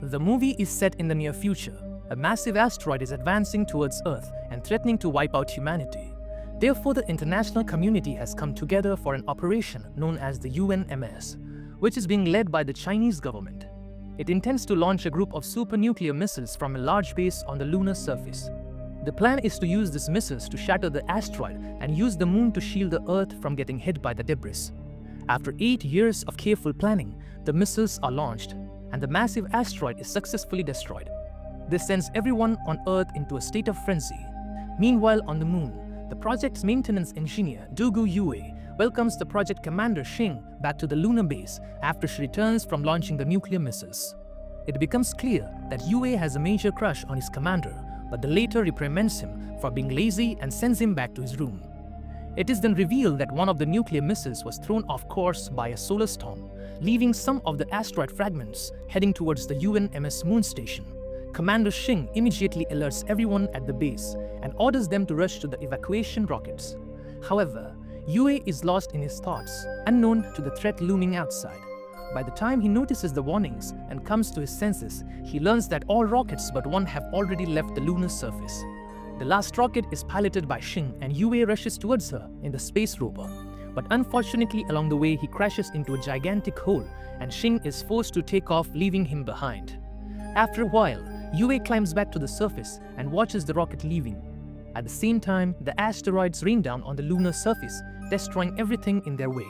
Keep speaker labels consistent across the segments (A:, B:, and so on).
A: The movie is set in the near future. A massive asteroid is advancing towards Earth and threatening to wipe out humanity. Therefore, the international community has come together for an operation known as the UNMS, which is being led by the Chinese government. It intends to launch a group of super-nuclear missiles from a large base on the lunar surface. The plan is to use these missiles to shatter the asteroid and use the moon to shield the Earth from getting hit by the debris. After 8 years of careful planning, the missiles are launched, and the massive asteroid is successfully destroyed. This sends everyone on Earth into a state of frenzy. Meanwhile, on the moon, the project's maintenance engineer, Dugu Yue, welcomes the project commander Xing back to the lunar base after she returns from launching the nuclear missiles. It becomes clear that Yue has a major crush on his commander, but the latter reprimands him for being lazy and sends him back to his room. It is then revealed that one of the nuclear missiles was thrown off course by a solar storm, leaving some of the asteroid fragments heading towards the UNMS moon station. Commander Xing immediately alerts everyone at the base and orders them to rush to the evacuation rockets. However, Yue is lost in his thoughts, unknown to the threat looming outside. By the time he notices the warnings and comes to his senses, he learns that all rockets but one have already left the lunar surface. The last rocket is piloted by Xing and Yue rushes towards her in the space rover. But unfortunately, along the way he crashes into a gigantic hole and Xing is forced to take off, leaving him behind. After a while, Yue climbs back to the surface and watches the rocket leaving. At the same time, the asteroids rain down on the lunar surface, destroying everything in their way.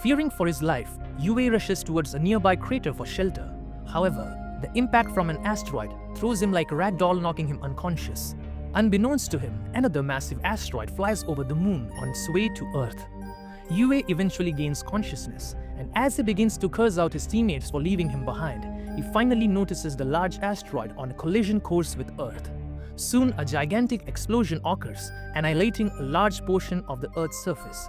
A: Fearing for his life, Yue rushes towards a nearby crater for shelter. However, the impact from an asteroid throws him like a rag doll, knocking him unconscious. Unbeknownst to him, another massive asteroid flies over the moon on its way to Earth. Yue eventually gains consciousness, and as he begins to curse out his teammates for leaving him behind, he finally notices the large asteroid on a collision course with Earth. Soon, a gigantic explosion occurs, annihilating a large portion of the Earth's surface.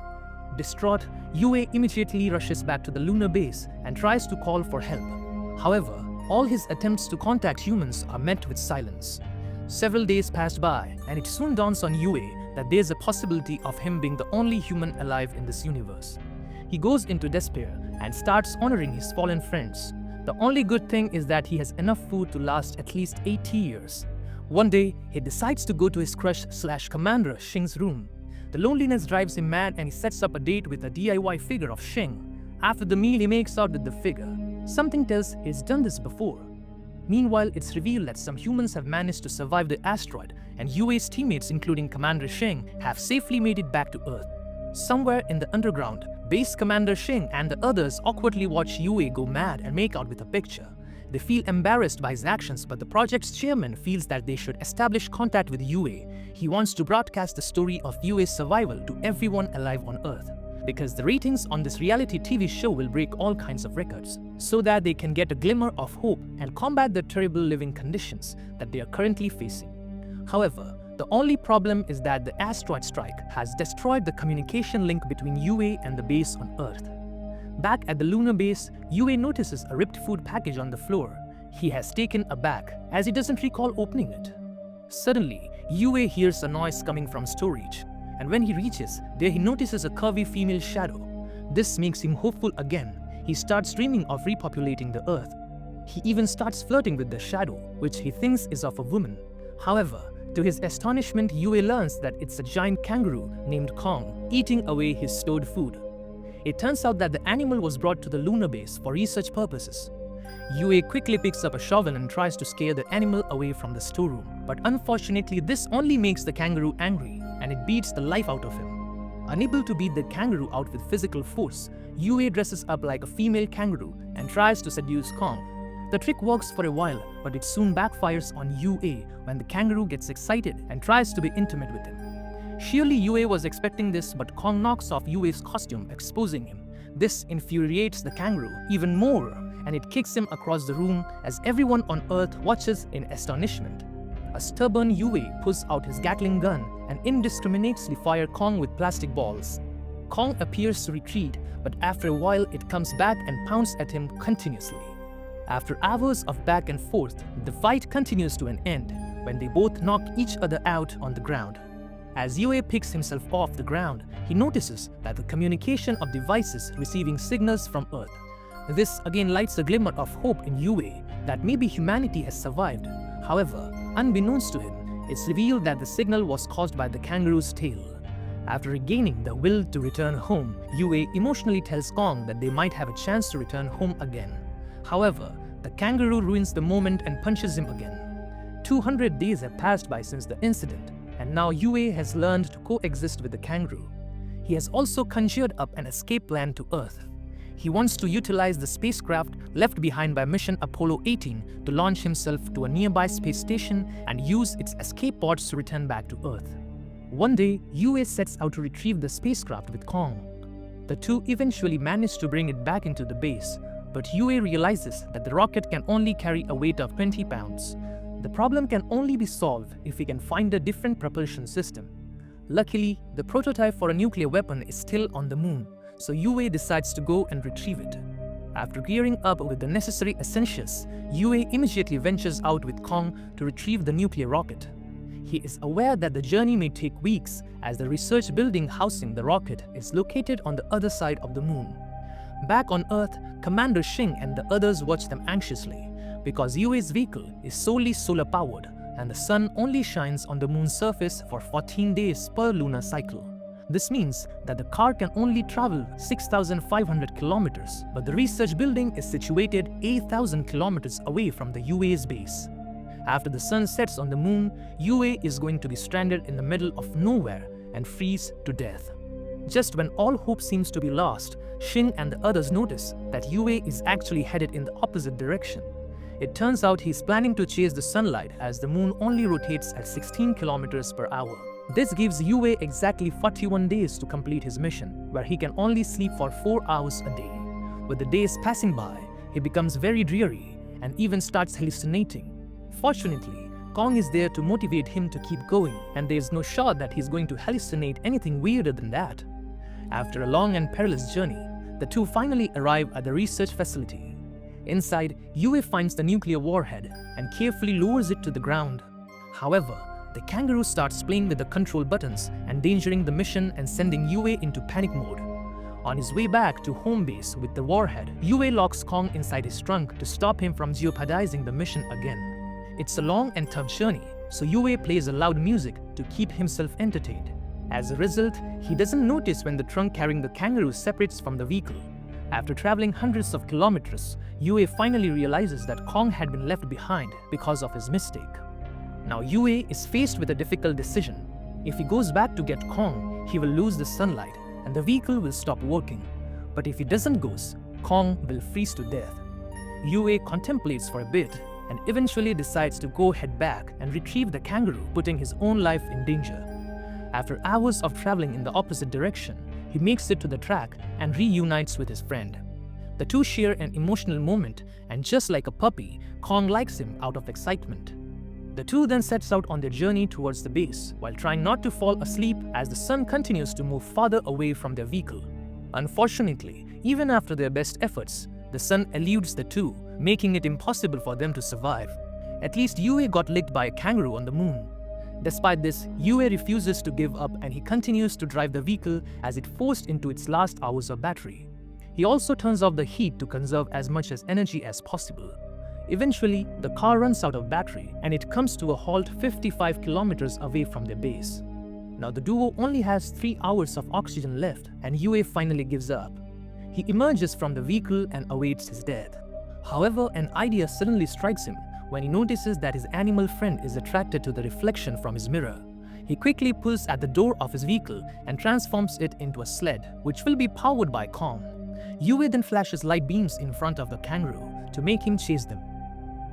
A: Distraught, Yue immediately rushes back to the lunar base and tries to call for help. However, all his attempts to contact humans are met with silence. Several days pass by, and it soon dawns on Yue that there's a possibility of him being the only human alive in this universe. He goes into despair and starts honoring his fallen friends. The only good thing is that he has enough food to last at least 80 years. One day, he decides to go to his crush/commander Xing's room. The loneliness drives him mad and he sets up a date with a DIY figure of Xing. After the meal, he makes out with the figure. Something tells he's done this before. Meanwhile, it's revealed that some humans have managed to survive the asteroid, and Yue's teammates, including Commander Xing, have safely made it back to Earth. Somewhere in the underground, Base Commander Xing and the others awkwardly watch Yue go mad and make out with a picture. They feel embarrassed by his actions, but the project's chairman feels that they should establish contact with Yue. He wants to broadcast the story of Yue's survival to everyone alive on Earth, because the ratings on this reality TV show will break all kinds of records, so that they can get a glimmer of hope and combat the terrible living conditions that they are currently facing. However, the only problem is that the asteroid strike has destroyed the communication link between Yue and the base on Earth. Back at the lunar base, Yue notices a ripped food package on the floor. He has taken aback as he doesn't recall opening it. Suddenly, Yue hears a noise coming from storage, and when he reaches there, he notices a curvy female shadow. This makes him hopeful again. He starts dreaming of repopulating the Earth. He even starts flirting with the shadow, which he thinks is of a woman. However, to his astonishment, Yue learns that it's a giant kangaroo named Kong eating away his stored food. It turns out that the animal was brought to the lunar base for research purposes. Yue quickly picks up a shovel and tries to scare the animal away from the storeroom, but unfortunately this only makes the kangaroo angry and it beats the life out of him. Unable to beat the kangaroo out with physical force, Yue dresses up like a female kangaroo and tries to seduce Kong. The trick works for a while, but it soon backfires on Yue when the kangaroo gets excited and tries to be intimate with him. Surely Yue was expecting this, but Kong knocks off Yue's costume, exposing him. This infuriates the kangaroo even more, and it kicks him across the room as everyone on Earth watches in astonishment. A stubborn Yue pulls out his Gatling gun and indiscriminately fires Kong with plastic balls. Kong appears to retreat, but after a while it comes back and pounds at him continuously. After hours of back and forth, the fight continues to an end when they both knock each other out on the ground. As Yue picks himself off the ground, he notices that the communication of devices receiving signals from Earth. This again lights a glimmer of hope in Yue, that maybe humanity has survived. However, unbeknownst to him, it's revealed that the signal was caused by the kangaroo's tail. After regaining the will to return home, Yue emotionally tells Kong that they might have a chance to return home again. However, the kangaroo ruins the moment and punches him again. 200 days have passed by since the incident, and now Yue has learned to coexist with the kangaroo. He has also conjured up an escape plan to Earth. He wants to utilize the spacecraft left behind by mission Apollo 18 to launch himself to a nearby space station and use its escape pods to return back to Earth. One day, Yue sets out to retrieve the spacecraft with Kong. The two eventually manage to bring it back into the base, but Yue realizes that the rocket can only carry a weight of 20 pounds. The problem can only be solved if he can find a different propulsion system. Luckily, the prototype for a nuclear weapon is still on the moon, so Yue decides to go and retrieve it. After gearing up with the necessary essentials, Yue immediately ventures out with Kong to retrieve the nuclear rocket. He is aware that the journey may take weeks, as the research building housing the rocket is located on the other side of the moon. Back on Earth, Commander Xing and the others watch them anxiously, because Yue's vehicle is solely solar-powered, and the sun only shines on the moon's surface for 14 days per lunar cycle. This means that the car can only travel 6,500 kilometers, but the research building is situated 8,000 kilometers away from the Yue's base. After the sun sets on the moon, Yue is going to be stranded in the middle of nowhere and freeze to death. Just when all hope seems to be lost, Xing and the others notice that Yue is actually headed in the opposite direction. It turns out he's planning to chase the sunlight, as the moon only rotates at 16 kilometers per hour. This gives Yue exactly 41 days to complete his mission, where he can only sleep for 4 hours a day. With the days passing by, he becomes very dreary and even starts hallucinating. Fortunately, Kong is there to motivate him to keep going, and there is no shot that he's going to hallucinate anything weirder than that. After a long and perilous journey, the two finally arrive at the research facility. Inside, Yue finds the nuclear warhead and carefully lowers it to the ground. However, the kangaroo starts playing with the control buttons, endangering the mission and sending Yue into panic mode. On his way back to home base with the warhead, Yue locks Kong inside his trunk to stop him from jeopardizing the mission again. It's a long and tough journey, so Yue plays a loud music to keep himself entertained. As a result, he doesn't notice when the trunk carrying the kangaroo separates from the vehicle. After traveling hundreds of kilometers, Yue finally realizes that Kong had been left behind because of his mistake. Now Yue is faced with a difficult decision. If he goes back to get Kong, he will lose the sunlight and the vehicle will stop working. But if he doesn't go, Kong will freeze to death. Yue contemplates for a bit and eventually decides to go head back and retrieve the kangaroo, putting his own life in danger. After hours of traveling in the opposite direction, he makes it to the track and reunites with his friend. The two share an emotional moment, and just like a puppy, Kong likes him out of excitement. The two then sets out on their journey towards the base, while trying not to fall asleep as the sun continues to move farther away from their vehicle. Unfortunately, even after their best efforts, the sun eludes the two, making it impossible for them to survive. At least Yue got licked by a kangaroo on the moon. Despite this, Yue refuses to give up and he continues to drive the vehicle as it forced into its last hours of battery. He also turns off the heat to conserve as much energy as possible. Eventually, the car runs out of battery and it comes to a halt 55 kilometers away from their base. Now the duo only has 3 hours of oxygen left and Yue finally gives up. He emerges from the vehicle and awaits his death. However, an idea suddenly strikes him when he notices that his animal friend is attracted to the reflection from his mirror. He quickly pulls at the door of his vehicle and transforms it into a sled, which will be powered by Kong. Yue then flashes light beams in front of the kangaroo to make him chase them.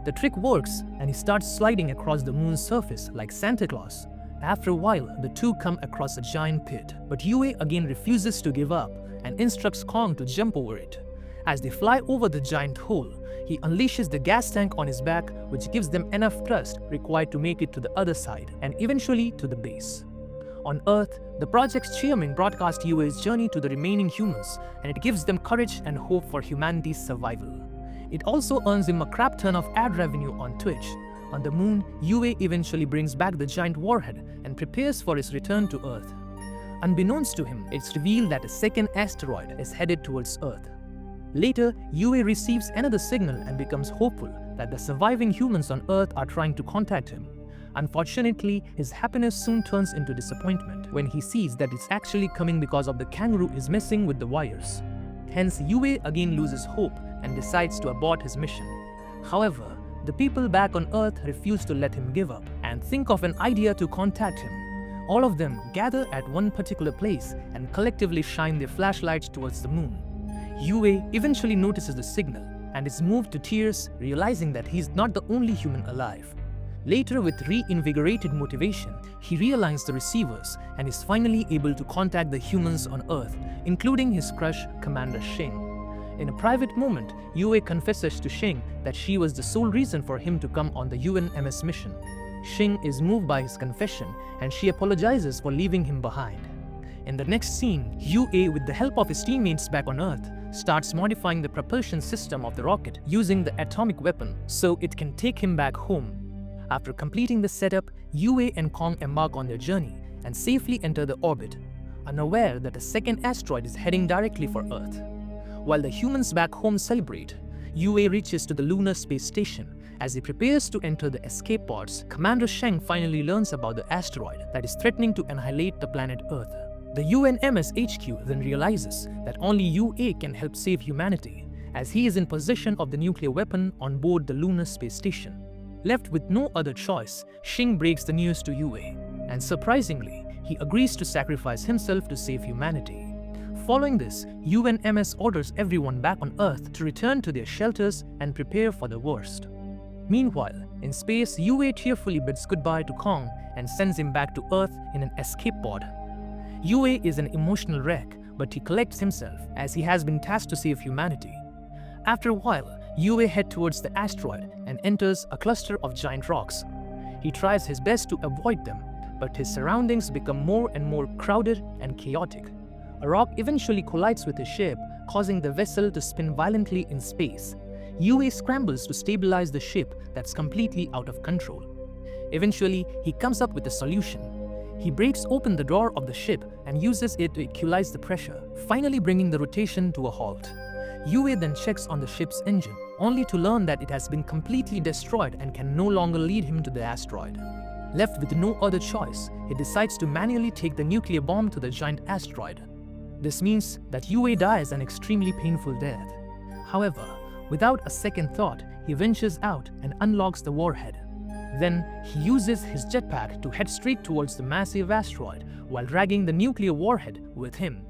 A: The trick works and he starts sliding across the moon's surface like Santa Claus. After a while, the two come across a giant pit, but Yue again refuses to give up and instructs Kong to jump over it. As they fly over the giant hole, he unleashes the gas tank on his back, which gives them enough thrust required to make it to the other side and eventually to the base. On Earth, the project's chairman broadcasts Yue's journey to the remaining humans, and it gives them courage and hope for humanity's survival. It also earns him a crap ton of ad revenue on Twitch. On the moon, Yue eventually brings back the giant warhead and prepares for his return to Earth. Unbeknownst to him, it's revealed that a second asteroid is headed towards Earth. Later, Yue receives another signal and becomes hopeful that the surviving humans on Earth are trying to contact him. Unfortunately, his happiness soon turns into disappointment when he sees that it's actually coming because of the kangaroo is messing with the wires. Hence, Yue again loses hope and decides to abort his mission. However, the people back on Earth refuse to let him give up and think of an idea to contact him. All of them gather at one particular place and collectively shine their flashlights towards the moon. Yue eventually notices the signal and is moved to tears, realizing that he's not the only human alive. Later, with reinvigorated motivation, he realigns the receivers and is finally able to contact the humans on Earth, including his crush, Commander Shing. In a private moment, Yue confesses to Shing that she was the sole reason for him to come on the UNMS mission. Shing is moved by his confession and she apologizes for leaving him behind. In the next scene, Yue, with the help of his teammates back on Earth, starts modifying the propulsion system of the rocket using the atomic weapon so it can take him back home. After completing the setup, Yue and Kong embark on their journey and safely enter the orbit, unaware that a second asteroid is heading directly for Earth. While the humans back home celebrate, Yue reaches to the lunar space station. As he prepares to enter the escape pods, Commander Sheng finally learns about the asteroid that is threatening to annihilate the planet Earth. The UNMS HQ then realizes that only Yue can help save humanity, as he is in possession of the nuclear weapon on board the lunar space station. Left with no other choice, Shing breaks the news to Yue, and surprisingly, he agrees to sacrifice himself to save humanity. Following this, UNMS orders everyone back on Earth to return to their shelters and prepare for the worst. Meanwhile, in space, Yue tearfully bids goodbye to Kong and sends him back to Earth in an escape pod. Yue is an emotional wreck, but he collects himself as he has been tasked to save humanity. After a while, Yue heads towards the asteroid and enters a cluster of giant rocks. He tries his best to avoid them, but his surroundings become more and more crowded and chaotic. A rock eventually collides with his ship, causing the vessel to spin violently in space. Yue scrambles to stabilize the ship that's completely out of control. Eventually, he comes up with a solution. He breaks open the door of the ship and uses it to equalize the pressure, finally bringing the rotation to a halt. Yue then checks on the ship's engine, only to learn that it has been completely destroyed and can no longer lead him to the asteroid. Left with no other choice, he decides to manually take the nuclear bomb to the giant asteroid. This means that Yue dies an extremely painful death. However, without a second thought, he ventures out and unlocks the warhead. Then, he uses his jetpack to head straight towards the massive asteroid while dragging the nuclear warhead with him.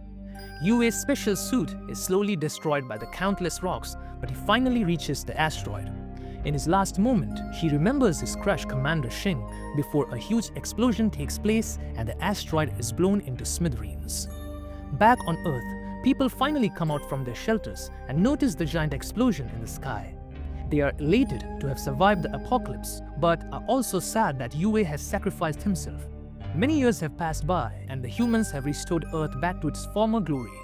A: Yue's special suit is slowly destroyed by the countless rocks, but he finally reaches the asteroid. In his last moment, he remembers his crush Commander Shing before a huge explosion takes place and the asteroid is blown into smithereens. Back on Earth, people finally come out from their shelters and notice the giant explosion in the sky. They are elated to have survived the apocalypse, but are also sad that Yue has sacrificed himself. Many years have passed by and the humans have restored Earth back to its former glory.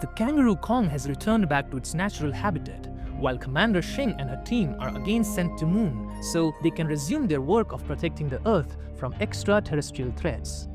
A: The kangaroo Kong has returned back to its natural habitat, while Commander Shing and her team are again sent to Moon so they can resume their work of protecting the Earth from extraterrestrial threats.